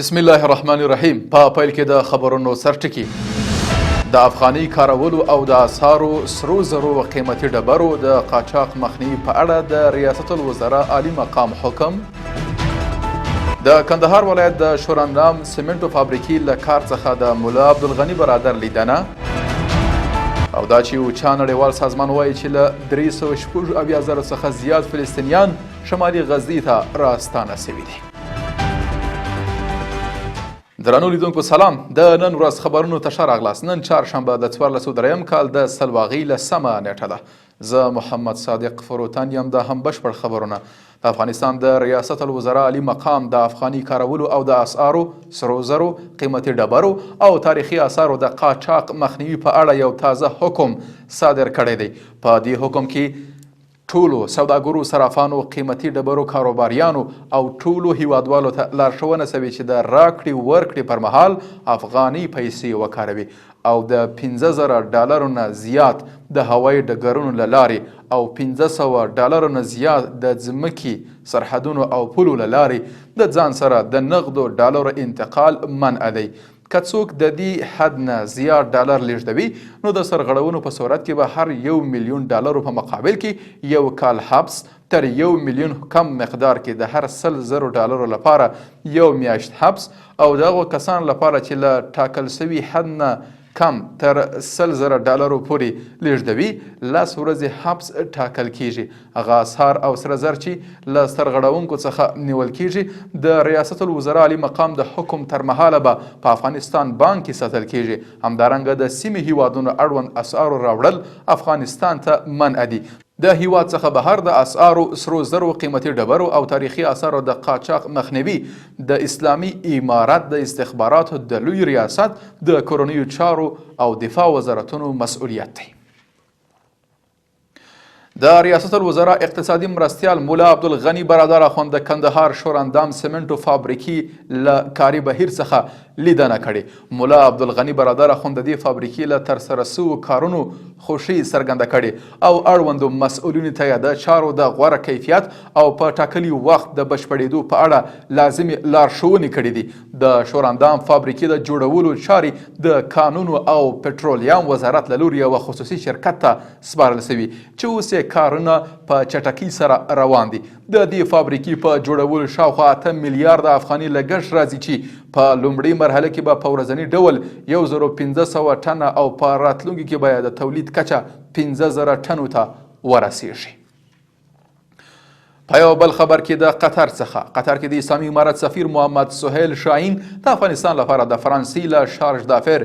بسم الله الرحمن الرحیم. په پیل کې د خبرونو سرټکی. د افغاني کارولو او د اسعارو سرو زرو قیمتي ډبرو د قاچاق مخنیوي په اړه د ریاست الوزرا عالی مقام حکم. د کندهار ولایت د شورندام سیمنټو فابریکې له کار څخه د مولا عبدالغني برادر لیدنه، او دا چې اوچا نړیوال سازمان وایي چې له 370,000 څخه زیات فلسطینیان شمالي غزې ته راستانه سوي دي. درنو لیدونکو سلام. د نن ورځ خبرونو ته ښه راغلاست. نن چهارشنبه د 1403 کال د سلواغۍ لسمه نیټه ده. زه محمد صادق فروتن یم. د هم بشپړ خبرونه د افغانستان د ریاست الوزرا عالی مقام د افغاني کارولو او د اسعارو سرو زرو قیمتي ډبرو او تاریخي اثارو د قاچاق مخنیوي په اړه یو تازه حکم صادر کړی دی. په دې حکم کې ټولو سوداګرو، صرافانو، قیمتي ډبرو کاروباریانو او ټولو هیوادوالو ته لارښوونه شوې چې د راکړې ورکړې پر مهال افغاني پیسې وکاروي او د $15,000 نه زیات د هوایي ډګرونو له لارې او $500 نه زیات د ځمکې سرحدونو او پولو له لارې د ځان سره د نغدو ډالرو انتقال منع دی. که څوک د دې حد نه زیات ډالر لیږدوي نو د سرغړونو په صورت کې به هر $1,000,000 په مقابل کې 1 کال حبس، تر 1,000,000 کم مقدار کې د هر $100,000 لپاره 1 میاشت حبس، او د هغو کسانو لپاره چې له ټاکل سوي حد نه کم تر $100,000 پورې لیږدوي 10 ورځې حبس ټاکل کیږي. هغه اسعار او سره زر چې له سرغړونکو څخه نیول کیږي د ریاست الوزرا عالی مقام د حکم تر مهاله به په افغانستان بانک کې ساتل کیږي. همدارنګه د سیمې هیوادونو اړوند اسعارو راوړل افغانستان ته منع دي. د هیواد څخه بهر د اسعارو سرو زرو قیمتي ډبرو او تاریخي اثارو د قاچاق مخنیوي د اسلامي امارت د استخباراتو د لوی ریاست د کورنیو چارو او دفاع وزارتونو مسؤلیت دی. د ریاست الوزرا اقتصادي مرستیال مولا عبدالغني برادر اخوند د کندهار شورندام سیمنټو فابریکې له کاري بهیر څخه لیدنه کړې. مولا عبدالغني برادر اخوند د دې فابریکې له ترسره سوو کارونو خوښي څرګنده کړې او اړوندو مسؤلینو ته یې د چارو د غوره کیفیت او په ټاکلي وخت د بشپړېدو په اړه لازمې لارښوونې کړې دي. د شورندام فابریکې د جوړولو چارې د کانونو او پټرولیم وزارت له لوري یوه خصوصي شرکت ته سپارل سوي چې اوس کارونه په چټکۍ سره روان دي. د دې فابریکې په جوړولو شاوخوا 8 میلیارده افغاني لګښت راځي چې په لومړۍ مرحله کې به په ورځني ډول 1500 ټنه او په راتلونکي کې به د تولید کچه 15,000 ټنو ته ورسیږي. په یو بل خبر کې د قطر کې د اسلامي امارت سفیر محمد سهیل شاهین د افغانستان لپاره د فرانسې له شارژ دافر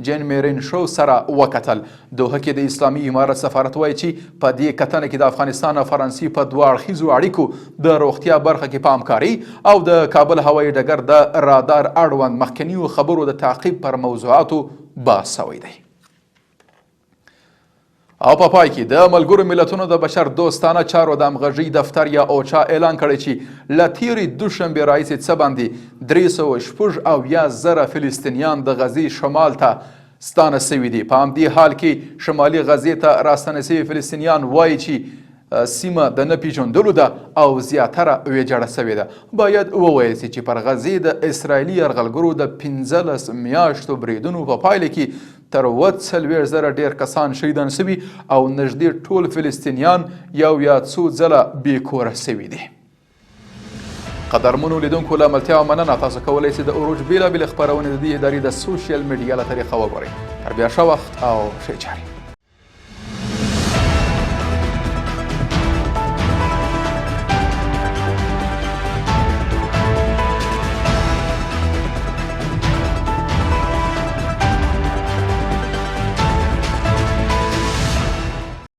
جین میرین شو سره وکتل. دوحه کې د اسلامي امارت سفارت وایي چې په دې کتنه کې د افغانستان او فرانسې په 2 اړخیزو اړیکو د روغتیا برخه کې پامکاري او د کابل هوایي ډګر د رادار اړوند مخکنیو خبرو د تعقیب پر موضوعاتو بحث شوی دی. او په پای کې د ملګرو ملتونو د بشر دوستانه چارو د همغږۍ دفتر یا اوچا اعلان کړی چې له تېرې دوشنبې راهیسې څه باندې 370,000 فلسطینیان د غزې شمال ته ستانه سوي دي. په همدې حال کې شمالي غزې ته راستانه سوي فلسطینیان وایي چې سیمه د نه پیژندلو ده او زیاتره ویجاړه سوې ده. باید وویل سي چې پر غزې د اسرائیلي یرغلګرو د 15 میاشتو بریدونو په پایله کې تر 40,000 ډیر کسان شهیدان سوي او نږدې ټول فلسطینیان یو یا څو ځله بې کوره سوي دي. قدرمنو لیدونکو له ملتیا مننه. تاسو کولی شئ د اوروج بېلابېلې خپرونې د دې ادارې د سوشل میډیا له طریقه وګورئ. تر بیا ښه وخت او ښې چارې.